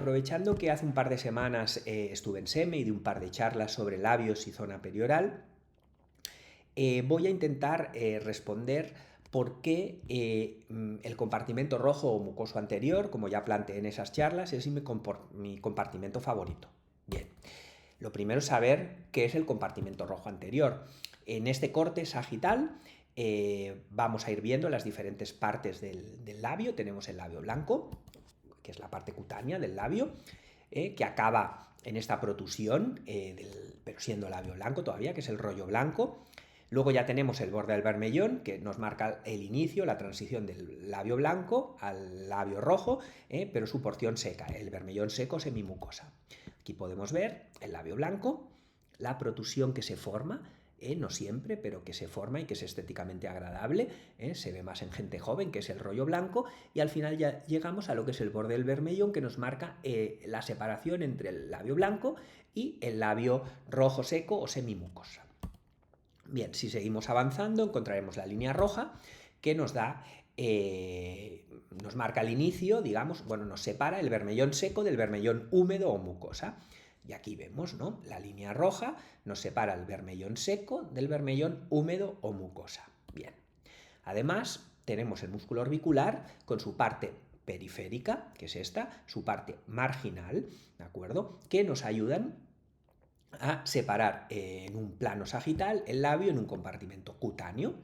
Aprovechando que hace un par de semanas estuve en SEME y di un par de charlas sobre labios y zona perioral, voy a intentar responder por qué el compartimento rojo o mucoso anterior, como ya planteé en esas charlas, es mi compartimento favorito. Bien, lo primero es saber qué es el compartimento rojo anterior. En este corte sagital vamos a ir viendo las diferentes partes del labio. Tenemos el labio blanco, que es la parte cutánea del labio, que acaba en esta protusión, pero siendo labio blanco todavía, que es el rollo blanco. Luego ya tenemos el borde del bermellón, que nos marca el inicio, la transición del labio blanco al labio rojo, pero su porción seca, el bermellón seco semimucosa. Aquí podemos ver el labio blanco, la protusión que se forma, no siempre, pero que se forma y que es estéticamente agradable, se ve más en gente joven, que es el rollo blanco, y al final ya llegamos a lo que es el borde del bermellón, que nos marca la separación entre el labio blanco y el labio rojo seco o semimucosa. Bien, si seguimos avanzando encontraremos la línea roja que nos da, nos marca el inicio, digamos, bueno, nos separa el bermellón seco del bermellón húmedo o mucosa. Y aquí vemos, ¿no? La línea roja nos separa el bermellón seco del bermellón húmedo o mucosa. Bien. Además, tenemos el músculo orbicular con su parte periférica, que es esta, su parte marginal, ¿de acuerdo? Que nos ayudan a separar en un plano sagital el labio en un compartimento cutáneo,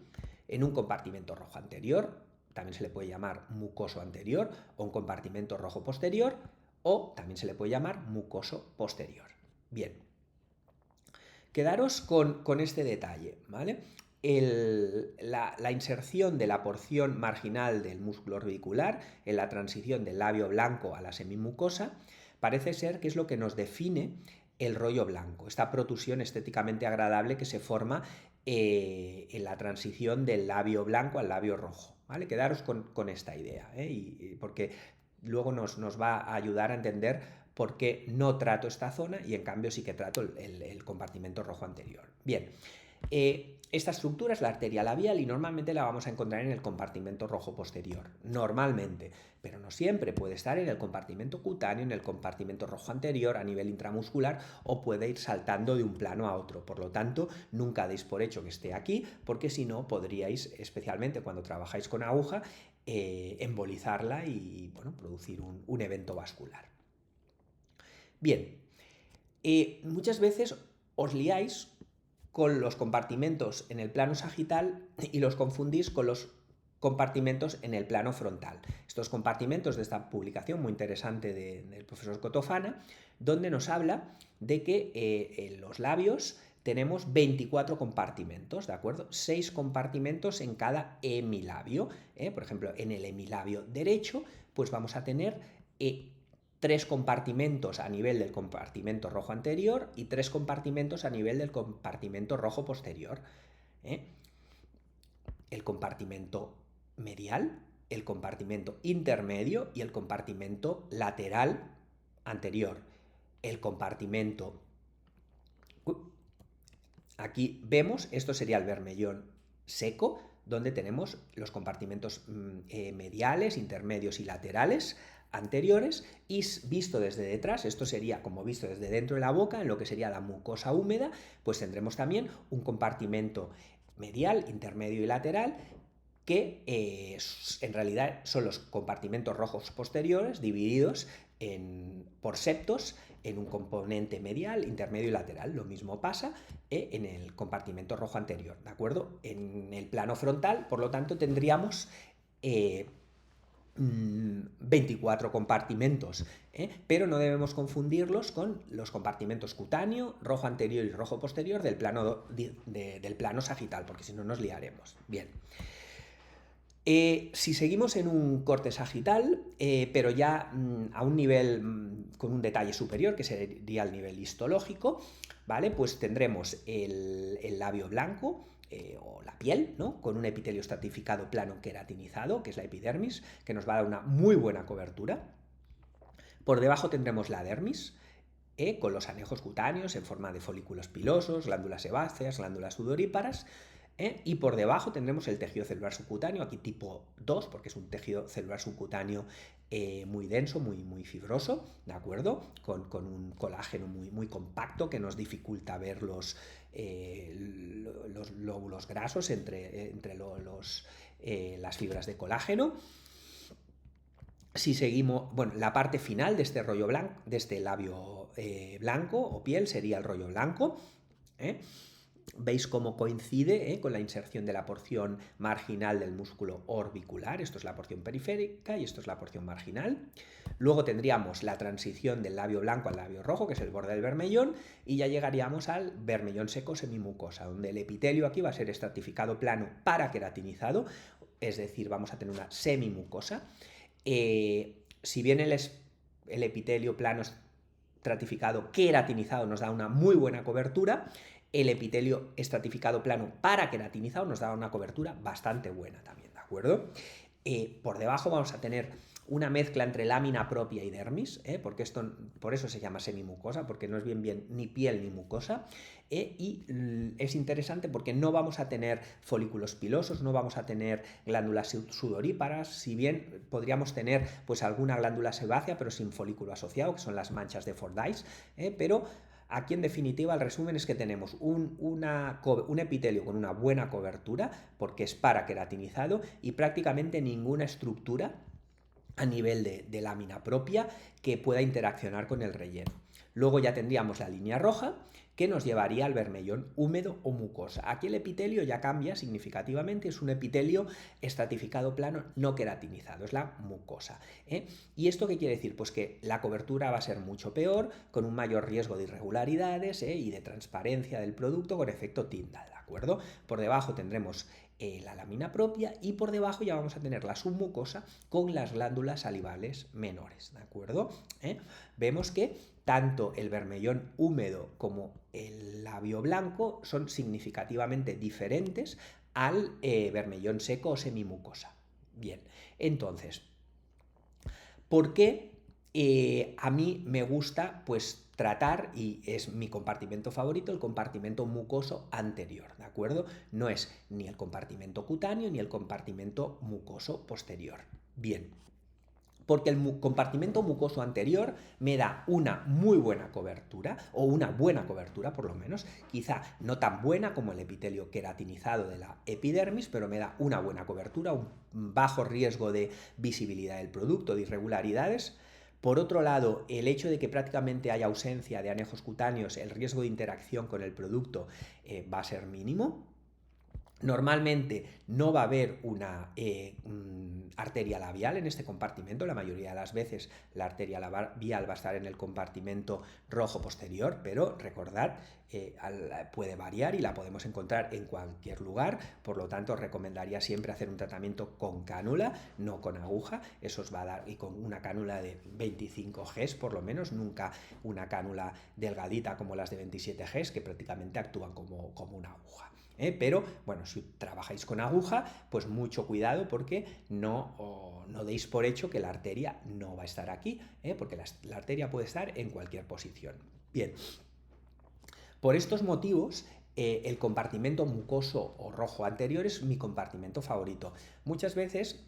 en un compartimento rojo anterior, también se le puede llamar mucoso anterior, o un compartimento rojo posterior, o también se le puede llamar mucoso posterior. Bien, quedaros con este detalle, ¿vale? La inserción de la porción marginal del músculo orbicular en la transición del labio blanco a la semimucosa parece ser que es lo que nos define el rollo blanco, esta protusión estéticamente agradable que se forma en la transición del labio blanco al labio rojo, ¿vale? Quedaros con esta idea, porque luego nos va a ayudar a entender por qué no trato esta zona y en cambio sí que trato el compartimento rojo anterior. Bien, esta estructura es la arteria labial y normalmente la vamos a encontrar en el compartimento rojo posterior, normalmente, pero no siempre, puede estar en el compartimento cutáneo, en el compartimento rojo anterior a nivel intramuscular o puede ir saltando de un plano a otro. Por lo tanto, nunca deis por hecho que esté aquí, porque si no podríais, especialmente cuando trabajáis con aguja, embolizarla y bueno, producir un evento vascular. Bien, muchas veces os liáis con los compartimentos en el plano sagital y los confundís con los compartimentos en el plano frontal. Estos compartimentos de esta publicación muy interesante del profesor Cotofana, donde nos habla de que en los labios tenemos 24 compartimentos, ¿de acuerdo? 6 compartimentos en cada hemilabio. Por ejemplo, en el hemilabio derecho, pues vamos a tener 3 compartimentos a nivel del compartimento rojo anterior y 3 compartimentos a nivel del compartimento rojo posterior. El compartimento medial, el compartimento intermedio y el compartimento lateral anterior. El compartimento... Aquí vemos, esto sería el bermellón seco, donde tenemos los compartimentos mediales, intermedios y laterales anteriores, y visto desde detrás, esto sería como visto desde dentro de la boca, en lo que sería la mucosa húmeda, pues tendremos también un compartimento medial, intermedio y lateral, que en realidad son los compartimentos rojos posteriores divididos por septos en un componente medial, intermedio y lateral. Lo mismo pasa en el compartimento rojo anterior, ¿de acuerdo? En el plano frontal, por lo tanto, tendríamos 24 compartimentos, pero no debemos confundirlos con los compartimentos cutáneo, rojo anterior y rojo posterior del plano sagital, porque si no nos liaremos. Bien. Si seguimos en un corte sagital, pero ya a un nivel con un detalle superior, que sería el nivel histológico, ¿vale? Pues tendremos el labio blanco, o la piel, ¿no? Con un epitelio estratificado plano queratinizado, que es la epidermis, que nos va a dar una muy buena cobertura. Por debajo tendremos la dermis, con los anejos cutáneos en forma de folículos pilosos, glándulas sebáceas, glándulas sudoríparas, Y por debajo tendremos el tejido celular subcutáneo, aquí tipo 2, porque es un tejido celular subcutáneo muy denso, muy fibroso, ¿de acuerdo? Con un colágeno muy compacto que nos dificulta ver los lóbulos grasos entre las fibras de colágeno. Si seguimos, bueno, la parte final de este rollo blanco, de este labio blanco o piel sería el rollo blanco. Veis cómo coincide con la inserción de la porción marginal del músculo orbicular. Esto es la porción periférica y esto es la porción marginal. Luego tendríamos la transición del labio blanco al labio rojo, que es el borde del bermellón, y ya llegaríamos al bermellón seco semimucosa, donde el epitelio aquí va a ser estratificado plano paraqueratinizado, es decir, vamos a tener una semimucosa. Si bien el epitelio plano estratificado queratinizado nos da una muy buena cobertura, el epitelio estratificado plano paraqueratinizado nos da una cobertura bastante buena también, ¿de acuerdo? Por debajo vamos a tener una mezcla entre lámina propia y dermis, porque por eso se llama semimucosa, porque no es bien ni piel ni mucosa, y es interesante porque no vamos a tener folículos pilosos, no vamos a tener glándulas sudoríparas, si bien podríamos tener pues alguna glándula sebácea, pero sin folículo asociado, que son las manchas de Fordyce, pero aquí en definitiva el resumen es que tenemos un epitelio con una buena cobertura, porque es paraqueratinizado, y prácticamente ninguna estructura a nivel de lámina propia que pueda interaccionar con el relleno. Luego ya tendríamos la línea roja, que nos llevaría al bermellón húmedo o mucosa. Aquí el epitelio ya cambia significativamente, es un epitelio estratificado plano no queratinizado, es la mucosa. ¿Y esto qué quiere decir? Pues que la cobertura va a ser mucho peor, con un mayor riesgo de irregularidades y de transparencia del producto con efecto Tyndall, ¿de acuerdo? Por debajo tendremos la lámina propia y por debajo ya vamos a tener la submucosa con las glándulas salivales menores, ¿de acuerdo? Vemos que tanto el bermellón húmedo como el labio blanco son significativamente diferentes al bermellón seco o semimucosa. Bien, entonces, ¿por qué a mí me gusta pues tratar, y es mi compartimento favorito, el compartimento mucoso anterior, ¿de acuerdo? No es ni el compartimento cutáneo ni el compartimento mucoso posterior. Bien, porque el compartimento mucoso anterior me da una muy buena cobertura, o una buena cobertura por lo menos, quizá no tan buena como el epitelio queratinizado de la epidermis, pero me da una buena cobertura, un bajo riesgo de visibilidad del producto, de irregularidades. Por otro lado, el hecho de que prácticamente haya ausencia de anejos cutáneos, el riesgo de interacción con el producto va a ser mínimo. Normalmente no va a haber una arteria labial en este compartimento, la mayoría de las veces la arteria labial va a estar en el compartimento rojo posterior, pero recordad, puede variar y la podemos encontrar en cualquier lugar, por lo tanto recomendaría siempre hacer un tratamiento con cánula, no con aguja, eso os va a dar, y con una cánula de 25 Gs por lo menos, nunca una cánula delgadita como las de 27 Gs que prácticamente actúan como una aguja. Pero bueno, si trabajáis con aguja, pues mucho cuidado porque no deis por hecho que la arteria no va a estar aquí, porque la arteria puede estar en cualquier posición. Bien, por estos motivos el compartimento mucoso o rojo anterior es mi compartimento favorito. Muchas veces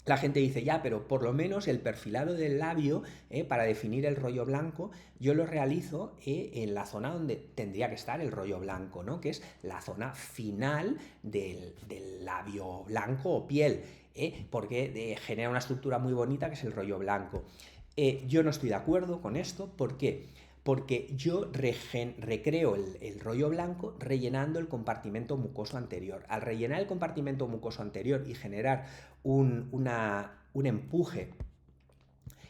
la gente dice, ya, pero por lo menos el perfilado del labio para definir el rollo blanco, yo lo realizo en la zona donde tendría que estar el rollo blanco, ¿no? Que es la zona final del labio blanco o piel, porque genera una estructura muy bonita que es el rollo blanco. Yo no estoy de acuerdo con esto, ¿por qué? Porque yo recreo el rollo blanco rellenando el compartimento mucoso anterior. Al rellenar el compartimento mucoso anterior y generar un empuje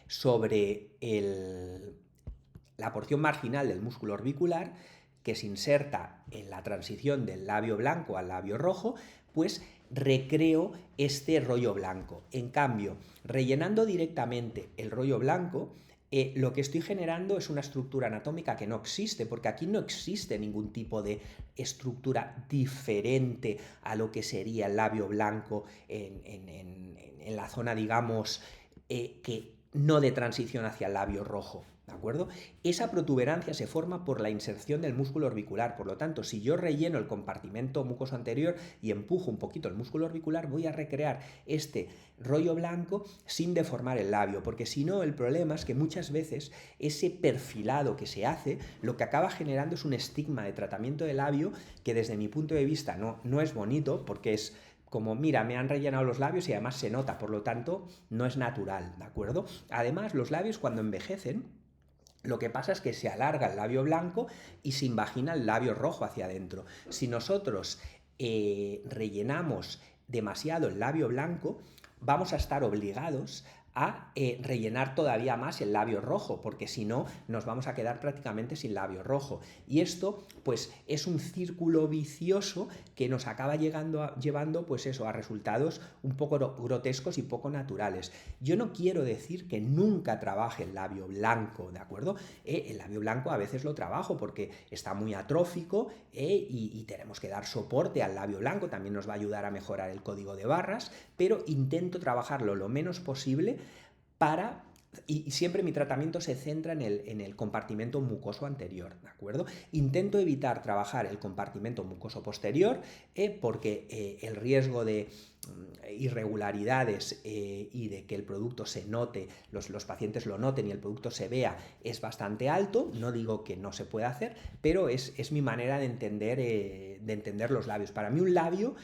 sobre la porción marginal del músculo orbicular, que se inserta en la transición del labio blanco al labio rojo, pues recreo este rollo blanco. En cambio, rellenando directamente el rollo blanco, lo que estoy generando es una estructura anatómica que no existe, porque aquí no existe ningún tipo de estructura diferente a lo que sería el labio blanco en la zona, digamos, que no de transición hacia el labio rojo, ¿de acuerdo? Esa protuberancia se forma por la inserción del músculo orbicular, por lo tanto, si yo relleno el compartimento mucoso anterior y empujo un poquito el músculo orbicular, voy a recrear este rollo blanco sin deformar el labio, porque si no, el problema es que muchas veces ese perfilado que se hace, lo que acaba generando es un estigma de tratamiento de labio que desde mi punto de vista no es bonito, porque es como, mira, me han rellenado los labios y además se nota, por lo tanto, no es natural, ¿de acuerdo? Además, los labios cuando envejecen, lo que pasa es que se alarga el labio blanco y se invagina el labio rojo hacia adentro. Si nosotros rellenamos demasiado el labio blanco, vamos a estar obligados a rellenar todavía más el labio rojo, porque si no nos vamos a quedar prácticamente sin labio rojo. Y esto pues es un círculo vicioso que nos acaba llevando pues eso, a resultados un poco grotescos y poco naturales. Yo no quiero decir que nunca trabaje el labio blanco, ¿de acuerdo? El labio blanco a veces lo trabajo porque está muy atrófico y tenemos que dar soporte al labio blanco, también nos va a ayudar a mejorar el código de barras, pero intento trabajarlo lo menos posible y siempre mi tratamiento se centra en el compartimento mucoso anterior, ¿de acuerdo? Intento evitar trabajar el compartimento mucoso posterior porque el riesgo de irregularidades y de que el producto se note, los pacientes lo noten y el producto se vea es bastante alto. No digo que no se pueda hacer, pero es mi manera de entender los labios. Para mí un labio...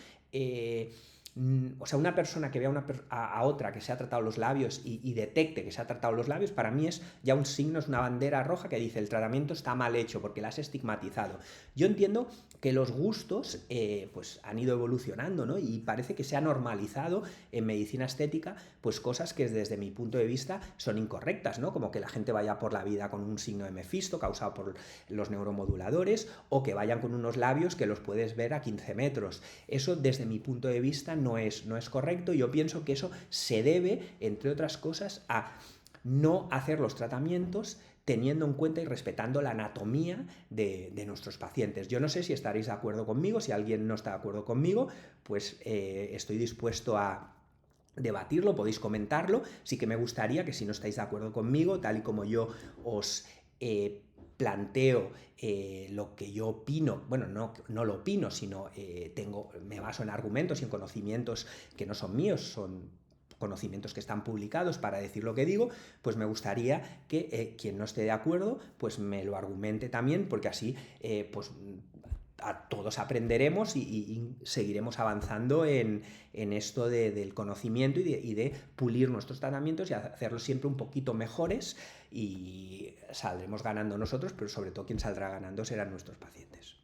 o sea, una persona que vea a otra que se ha tratado los labios y detecte que se ha tratado los labios, para mí es ya un signo, es una bandera roja que dice el tratamiento está mal hecho porque la has estigmatizado. Yo entiendo que los gustos pues han ido evolucionando, ¿no? Y parece que se ha normalizado en medicina estética pues cosas que desde mi punto de vista son incorrectas, ¿no? Como que la gente vaya por la vida con un signo de Mefisto causado por los neuromoduladores o que vayan con unos labios que los puedes ver a 15 metros. Eso desde mi punto de vista no es correcto. Yo pienso que eso se debe, entre otras cosas, a no hacer los tratamientos teniendo en cuenta y respetando la anatomía de nuestros pacientes. Yo no sé si estaréis de acuerdo conmigo, si alguien no está de acuerdo conmigo, pues estoy dispuesto a debatirlo, podéis comentarlo. Sí que me gustaría que si no estáis de acuerdo conmigo, tal y como yo os planteo lo que yo opino, bueno, no lo opino, sino me baso en argumentos y en conocimientos que no son míos, son conocimientos que están publicados para decir lo que digo, pues me gustaría que quien no esté de acuerdo, pues me lo argumente también, porque así pues a todos aprenderemos y seguiremos avanzando en esto del conocimiento y de pulir nuestros tratamientos y hacerlos siempre un poquito mejores y saldremos ganando nosotros, pero sobre todo quien saldrá ganando serán nuestros pacientes.